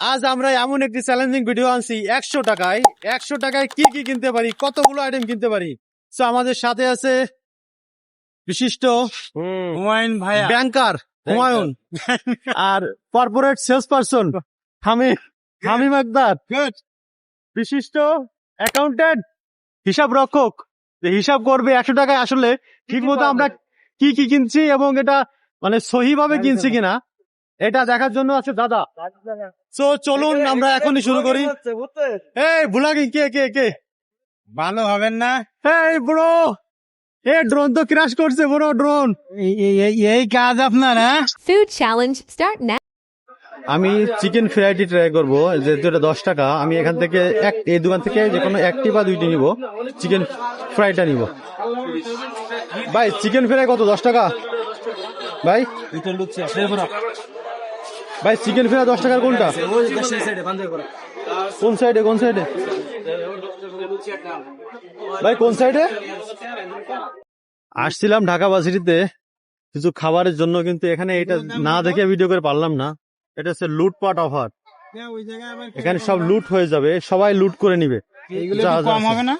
আজ আমরা এমন একটি চ্যালেঞ্জিং ভিডিও আনছি 100 টাকায়। 100 টাকায় কি কি কিনতে পারি, কতগুলো আইটেম কিনতে পারি। তো আমাদের সাথে আছে বিশিষ্ট হুমায়ুন ভাইয়া, ব্যাংকার হুমায়ুন আর কর্পোরেট সেলস পারসন হামিম আক্তার, বিশিষ্ট অ্যাকাউন্টেন্ট হিসাব রক্ষক, যে হিসাব করবে 100 টাকায় আসলে ঠিক মতো আমরা কি কি কিনছি এবং এটা মানে সহিভাবে কিনছি কিনা এটা দেখার জন্য আছে দাদা। তো চলুন আমরা এখনই শুরু করি। এই ভুলাগি কে কে কে ভালো হবেন না? এই ব্রো, এ ড্রোন তো ক্র্যাশ করছে ব্রো, ড্রোন। এই কাজ আপনার? হ্যাঁ, Food challenge start now. আমি চিকেন ফ্রাইটি ট্রাই করবো, যেহেতু এটা 10 টাকা। আমি এখান থেকে এই দোকান থেকে যে কোনো একটি বা দুইটি নিব, চিকেন ফ্রাইটা নিব। ভাই চিকেন ফ্রাই কত? 10 টাকা ভাই? ভাই চিকেন ফ্রাই 10 টাকার কোনটা? কোন সাইডে কোন সাইডে ভাই, কোন সাইডে? আসছিলাম ঢাকা ভার্সিটিতে কিছু খাবারের জন্য, কিন্তু এখানে এটা না দেখে ভিডিও করে পারলাম না। এটা হচ্ছে লুটপাট অফার, এখানে সব লুট হয়ে যাবে, সবাই লুট করে নিবে। কম হবে না?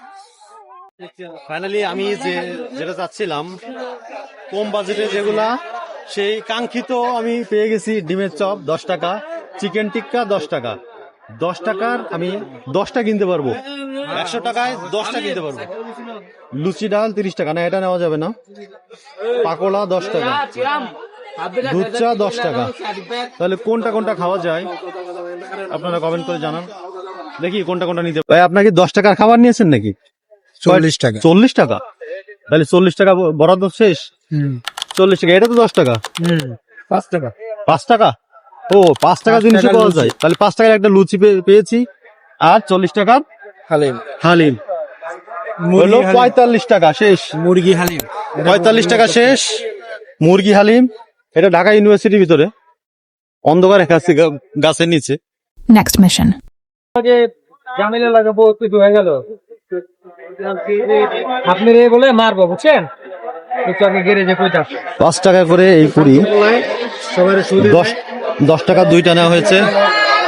ফাইনালি আমি যেটা চাচ্ছিলাম কম বাজেটে যেগুলা, সেই কাঙ্ক্ষিত আমি পেয়ে গেছি। ডিমের চপ 10 টাকা, চিকেন টিক্কা 10 টাকা। 10 টাকার আমি 10টা কিনতে পারবো, 100 টাকায় 10টা কিনতে পারবো। লুচি ডাল 30 টাকা, না এটা নেওয়া যাবে না। পাকোড়া 10 টাকা, দুধ চা 10 টাকা। তাহলে কোনটা কোনটা খাওয়া যায় আপনারা কমেন্ট করে জানান, দেখি কোনটা কোনটা নিতে। ভাই আপনাকে 10 টাকার খাবার নিয়েছেন নাকি? 40 টাকা। 40 টাকা? তাহলে 40 টাকা বরাদ্দ শেষ। 40 টাকা, এটা তো 10 টাকা। 5 টাকা। 5 টাকা? ও 5 টাকা জিনিস পাওয়া যায়। তাহলে 5 টাকার একটা লুচি পেয়েছি, আর 40 টাকার হালিম। হালিম হলো 45 টাকা শেষ। মুরগি হালিম 45 টাকা শেষ মুরগি হালিম। এটা ঢাকা ইউনিভার্সিটির ভিতরে, অন্ধকারে গাছের নিচে। Next mission. জামিলে লাগাবো একটু হয়ে গেল। আপনি রে বলে মারবো, বুঝছেন? একটু আগে গ্যারেজে কইতা 5 টাকা করে এই পুরি, 10 টাকা দুইটা নেওয়া হয়েছে।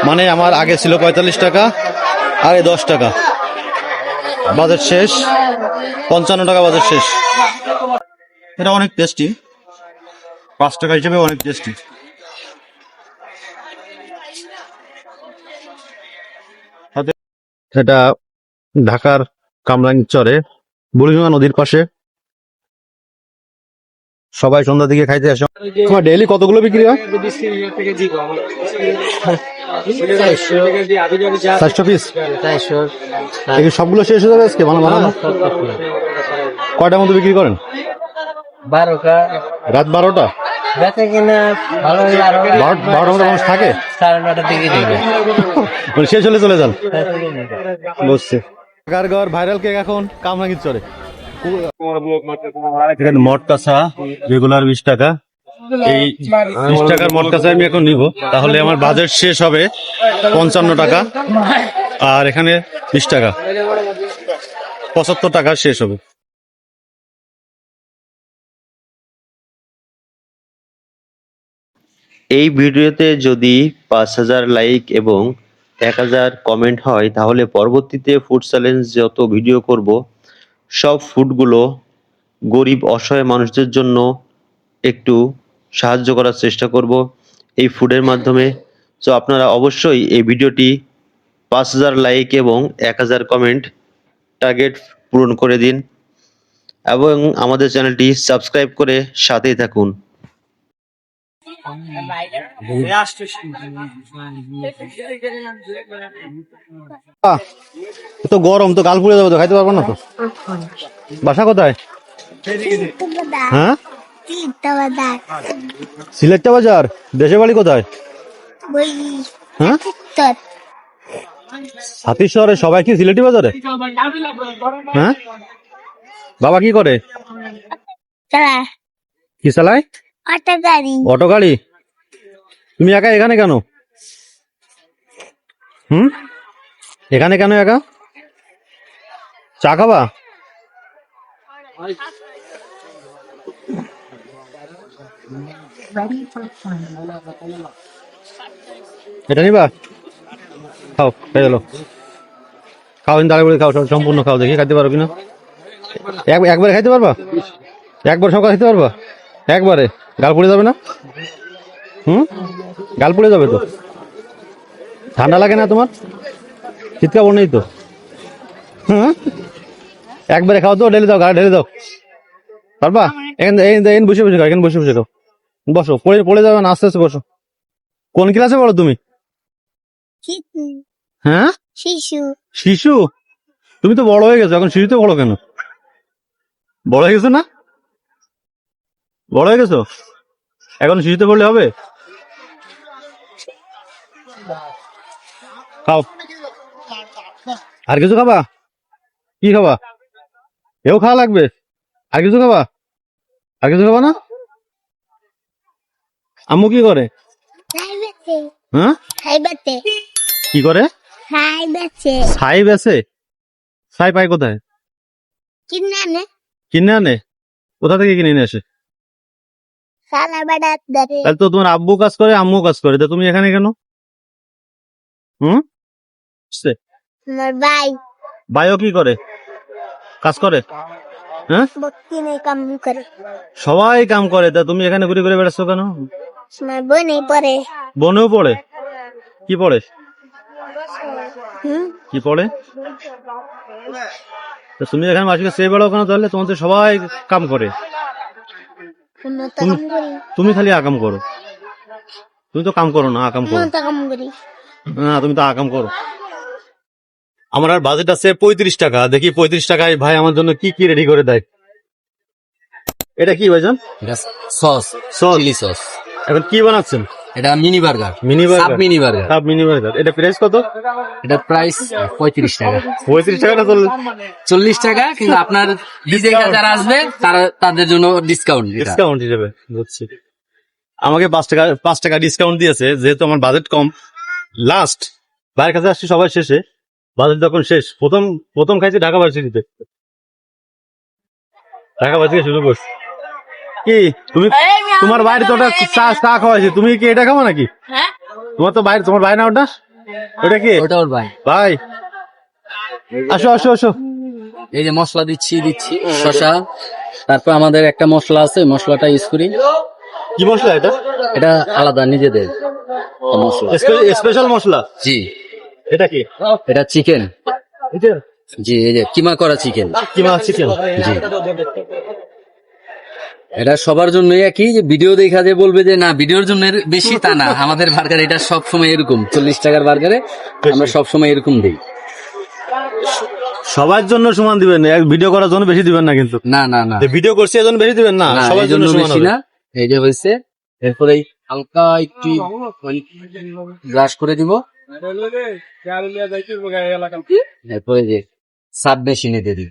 মানে আমার আগে ছিল 45 টাকা, আর 10 টাকা। বাজেট শেষ, 55 টাকা বাজেট শেষ। এটা অনেক টেস্টি, 5 টাকা হিসেবে অনেক টেস্টি। এটা ঢাকার কামরাঙ্গীরচরে বুড়িগঙ্গা নদীর পাশে। সবাই সন্ধ্যা দিকে খাইতে আসে। তোমার ডেইলি কতগুলো বিক্রি হয়? 400 পিস? সবগুলো শেষ হয়ে যাবে আজকে বানানো? কয়টার মতো বিক্রি করেন? 12টা। রাত 12টা? বেচে কিনা ভালো হলে আরো 12টার মতো মানুষ থাকে? 9:30 দিকে দিবে। মানে শেষ হলে চলে যান। বুঝছি। ঢাকার গড় ভাইরাল কেক এখন কামরাঙ্গীরচরে। এখানে মটকাছা রেগুলার 20 টাকা। এই 20 টাকার মটকাছা আমি এখন নিব, তাহলে আমার বাজেট শেষ হবে 55 টাকা। আর এখানে 20 টাকা, 75 টাকা শেষ হবে। এই ভিডিওতে যদি 5000 লাইক এবং 1000 কমেন্ট হয়, তাহলে পরবর্তীতে ফুড চ্যালেঞ্জ যত ভিডিও করব সব ফুডগুলো গরিব অসহায় মানুষদের জন্য একটু সাহায্য করার চেষ্টা করব এই ফুডের মাধ্যমে। তো আপনারা অবশ্যই এই ভিডিওটি 5000 লাইক এবং 1000 কমেন্ট টার্গেট পূরণ করে দিন, এবং আমাদের চ্যানেলটি সাবস্ক্রাইব করে সাথেই থাকুন। তো গরম, তো গাল পুড়ে যাবে, তো খাইতে পারবো না তো। বাসা কোথায়? হ্যাঁ, সিলেটটা বাজার। দেশের বাড়ি কোথায়? হ্যাঁ, হাতির শহরে। সবাই কি সিলেটি বাজারে? হ্যাঁ, বাবা কি করে? কি চালায়? অটো গাড়ি। তুমি একা এখানে কেন? এখানে কেন একা? চা খাবা? এটা নিবা? খাও খেয়ে গেলো খাও দাঁড়িয়ে করে খাও সম্পূর্ণ খাও দেখি খাইতে পারো কিনা একবারে খাইতে পারবা একবার সকাল খাইতে পারবা একবারে গাল পড়ে যাবে না গাল পড়ে যাবে তো ঠান্ডা লাগে না তোমার শীত কাপড় নেই তো একবারে খাও তো ঢেলে দাও গায়ে ঢেলে দাও পারবা এখানে বসে বসে খাও এখানে বসে বসে খাও বসো পড়ে যাবে না আস্তে আস্তে বসো কোন ক্লাসে পড়ো তুমি হ্যাঁ শিশু তুমি তো বড় হয়ে গেছো এখন শিশুতে বড় কেন বড় হয়ে গেছো না বড় হয়ে গেছো এখন শিশুতে পড়লে হবে খাও আর কিছু খাবা কি খাবা এও খাওয়া লাগবে আর কিছু খাবা আর কিছু খাবা না আম্মু কি করে হ্যাঁ কি করে ছাই বেচে ছাই পায় কোথায় কিনে আনে কোথা থেকে কিনে নিয়ে আসে তাহলে তো তোমার আব্বু কাজ করে আম্মু কাজ করে তা তুমি এখানে কেন ভাইও কি করে কাজ করে হ্যাঁ সবাই কাম করে তা তুমি এখানে ঘুরে ঘুরে বেড়াচ্ছ কেন বোনেও পড়ে কি পড়ে কি পড়ে তা তুমি এখানে মাসিকে সে বেড়াও কেন তাহলে তোমাদের সবাই কাম করে তুমি খালি আকাম করো তুমি তো কাম করো না আকাম করো না তুমি তো আকাম করো আমার আর বাজেট আছে 35 টাকা দেখি 35 টাকায় ভাই আমার জন্য কি কি রেডি করে দেয় এটা কি ভাইজান সস চিলি সস এখন কি বানাচ্ছেন এটা mini burger mini burger mini burger cup mini burger এটা প্রাইস কত এটা প্রাইস 35 টাকা 35 টাকা না 40 টাকা কিন্তু আপনার বিদেশে যারা আসবে তারা তাদের জন্য ডিসকাউন্ট ডিসকাউন্ট হিসেবে বুঝছি আমাকে 5 টাকা ডিসকাউন্ট দিয়েছে যেহেতু আমার বাজেট কম লাস্ট ভাইয়ের কাছে আসছি সবাই শেষে বাজেট যখন শেষ প্রথম খাইছি ঢাকা ভার্সিটিতে ঢাকা ভার্সিটি শুরু করছি কি তুমি তোমার বাইরে তো ওটা চা খাওয়াইছি তুমি কি এটা খাবো নাকি তোমার বাইরে না ওটা ওটা কি ওটা ওর ভাই ভাই আসো আসো আসো এই যে মশলা দিচ্ছি শসা তারপর আমাদের একটা মশলা আছে মশলাটা ইউজ করি কি মশলা এটা এটা আলাদা নিজেদের মশলা স্পেশাল মশলা জি এটা কি এটা চিকেন জি এই যে কিমা করা চিকেন চিকেন জি এটা সবার জন্য একই যে ভিডিও দেখা যে বলবে যে না ভিডিওর জন্য বেশি তা না আমাদের বার্গার এটা সব সময় এরকম 40 টাকার বার্গারে আমরা সব সময় এরকম দিই সবার জন্য সমান দিবেন ভিডিও করার জন্য বেশি দিবেন না কিন্তু না না না ভিডিও করছি এর জন্য বেশি দিবেন না সবার জন্য সমান বেশি না এই যে হয়েছে এরপরে হালকা একটু ব্রাশ করে দিব এরপরে যে সাব মেশিনে দিয়ে দিব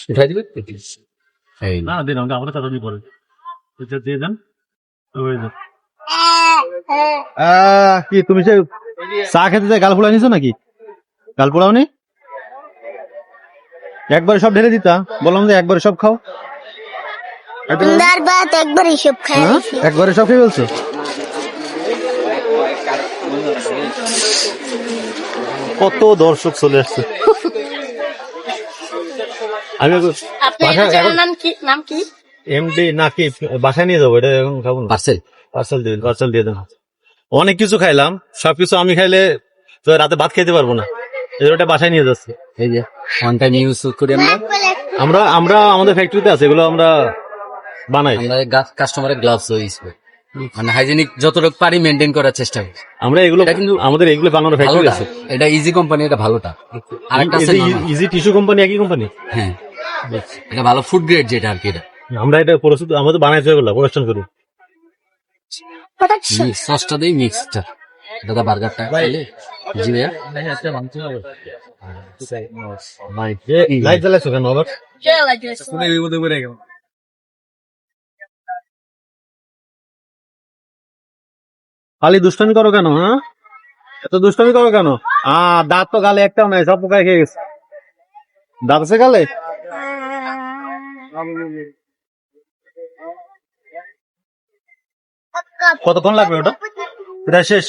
উঠাই দিবে এই না দিন আমাকে আমরা চাটনি করে দিয়ে দেন কি তুমি সে চা খেতে চাই গাল পোড়া নিছো নাকি গাল পোড়াও নি একবারে সব ঢেলে দিতা বললাম যে একবারে সব খাও একবারে সব খেয়ে বলছো কত দর্শক চলে আসছে আমি নাম কি এমডি নাকি বাসায় নিয়ে যাবো এটা এখন খাবো না পার্সেল দিয়ে দেন অনেক কিছু খাইলাম সবকিছু আমি খাইলে তো রাতে ভাত খেতে পারবো না এটা বাসায় নিয়ে যাচ্ছে এই যে ওয়ান টাইম ইউজ করি আমরা আমাদের ফ্যাক্টরিতে আছে এগুলো আমরা বানাই আমরা কাস্টমারের গ্লাভস ইউজ করি মানে হাইজেনিক যতটুকু পারি মেনটেন করার চেষ্টা করি আমরা এগুলো কিন্তু আমাদের এগুলো বানানোর ফ্যাক্টরি আছে এটা ইজি কোম্পানি এটা ভালোটা আরেকটা আছে ইজি টিস্যু কোম্পানি একই কোম্পানি হ্যাঁ এটা ভালো ফুড গ্রেড যেটা আর কি এটা আমরা এটা প্রস্তুত আমাদের বানাইছে এগুলো প্রোডাকশন করি সসটা দেই মিক্সটা দাদা বার্গারটা খাইলে জি ভাইয়া লাইট জ্বালাইছো কেন আবার খালি দুষ্টামি করো কেন হ্যাঁ এত দুষ্টামি করো কেন দাঁত তো গালে একটাও নাই সব পোকায় খেয়ে গেছে দাঁত আছে গালে কতক্ষণ লাগবে ওটা? প্রায় শেষ,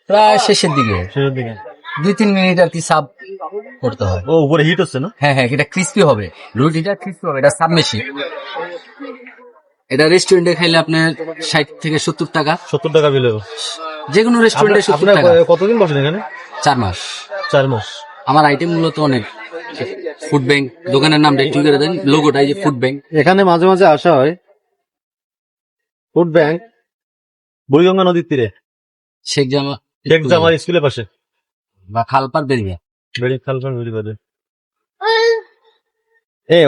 প্রায় শেষের দিকে শেষের দিকে। 2-3 মিনিট আর কি সাব করতে হয়। ও উপরে হিট হচ্ছে না? হ্যাঁ হ্যাঁ, এটা ক্রিস্পি হবে, রুটিটা ক্রিস্পি হবে, এটা সাব মেশিন। এটা রেস্টুরেন্টে খাইলে আপনার 60 থেকে 70 টাকা, 70 টাকা বিল হবে। যে কোনো রেস্টুরেন্টে 70 আপনার টাকা। কতদিন বসেন এখানে? 4 মাস। 4 মাস। আমার আইটেম মূলত অনেক। ফুড ব্যাংক, দোকানের নামটা একটু করে দেন, লোগোটা এই যে ফুড ব্যাংক। এখানে মাঝে মাঝে আসা হয়। ফুড ব্যাংক বুড়িগঙ্গা নদীর তীরে, শেখ জামা শেখ জামাল স্কুলের পাশে, বা খালপার বেরিয়ে। বেড়ি খালপার বেড়ি বাদে।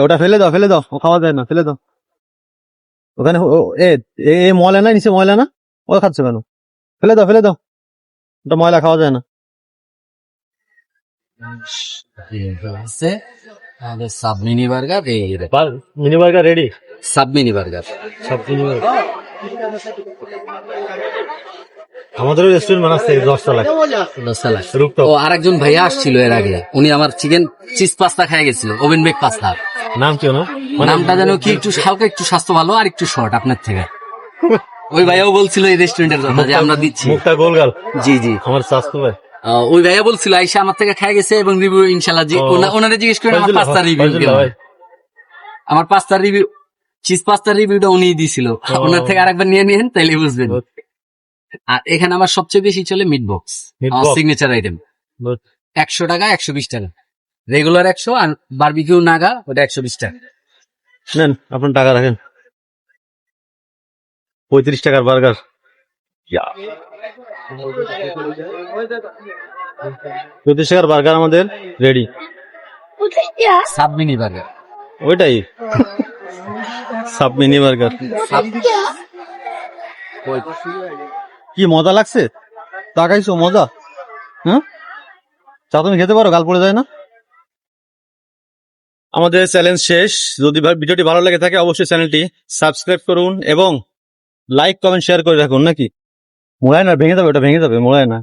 ওটা ফেলে দাও, ফেলে দাও, ও খাওয়া যায় না, ফেলে দাও। ওখানে ময়লা না, নিচে ময়লা না, ও খাচ্ছে কেন? ফেলে দাও, ফেলে দাও, ওটা ময়লা খাওয়া যায় না। আছে আমাদের সাব মিনি বার্গার, এই mini burger ready. Sub mini burger. সব মিনি বার্গার আমাদেরও রেস্টুরেন্ট বানাচ্ছে 10 তলায়। রূপটপ। ও আরেকজন ভাইয়া আসছিল এর আগে, উনি আমার চিকেন চিজ পাস্তা খেয়ে গেছিল, ওভেন বেক পাস্তা। নাম কি না? নামটা যেন কি, একটু হালকা একটু স্বাস্থ্য ভালো আর একটু শর্ট আপনার থেকে। ওই ভাইয়াও বলছিল এই রেস্টুরেন্টের কথা যে আমরা দিচ্ছি। মুখটা গোলগাল। জি জি, আমার স্বাস্থ্য ভাই। ওই ভাইয়া বলছিল আইসা আমার থেকে খেয়ে গেছে এবং রিভিউ ইনশাল্লাহ ওনারে জিজ্ঞেস করেন আমার পাস্তার রিভিউ কেমন। আমার পাস্তার রিভিউ, চিজ পাস্তার রিভিউটা উনি দিছিল, ওনার থেকে আরেকবার নিয়ে নিন তাইলে বুঝবেন। আর এখানে আমার সবচেয়ে বেশি চলে মিট বক্স, আমার সিগনেচার আইটেম। 100 টাকা, 120 টাকা রেগুলার 100, আর বারবিকিউ নাগা ওটা 120 টাকা। নেন আপনার টাকা রাখেন। 35 টাকার বার্গার। 35 টাকার বার্গার আমাদের রেডি। সাব মিনি বার্গার, ওইটাই সাব মিনি বার্গার। কি মজা লাগছে? তাকাইছো মজা? হ্যাঁ, চা তুমি খেতে পারো, গাল পড়ে যায় না? আমাদের চ্যালেঞ্জ শেষ। যদি ভিডিওটি ভালো লেগে থাকে অবশ্যই চ্যানেলটি সাবস্ক্রাইব করুন এবং লাইক কমেন্ট শেয়ার করে রাখুন। নাকি মোড়ায় না, ভেঙে যাবে, ওটা ভেঙে যাবে, মোড়ায় না।